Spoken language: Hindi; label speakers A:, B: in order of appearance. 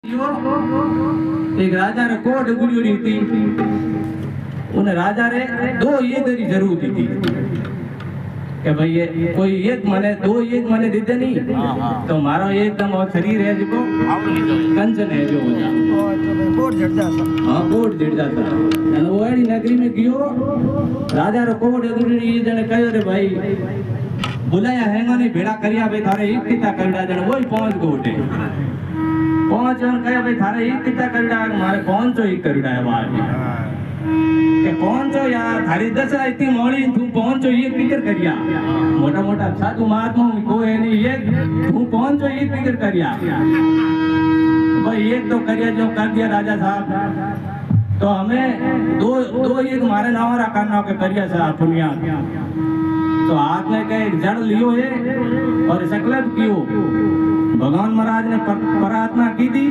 A: एक राजा रे कोट गुड़ियोड़ी थी। उन राजा रे दो ये दरी जरूरत थी कि भाई ये कोई एक मने दो एक मने दीदे नहीं तो मारो एकदम और शरीर है जो कंचन है जो हो जा
B: कोट झड़ जाता।
A: हाँ कोट झड़ जाता है वो एडी नगरी में गयो राजा रो कोट गुड़ियोड़ी ये जने कहो रे भाई बुलाया हैंगो नहीं भेड़ा करिया भाई थारे एक किता करड़ा जने वही पहुंच गो उठे पहुंच जन कहे भाई थारे एक किता करड़ा मारे पहुंचो ही करड़ा है बाहर के पहुंचो यार थारी दशा इतनी मोड़ी तू पहुंचो ये फिक्र करिया मोटा मोटा साधु महात्मा को है नहीं ये तू पहुंचो ये फिक्र करिया भाई एक तो करिया जो कर दिया राजा साहब तो हमें दो एक मारे नावरा करना के करिया साहब पुनिया तो हाथ में कहे जड़ लियो है और संकल्प कियो भगवान महाराज ने प्रार्थना की थी।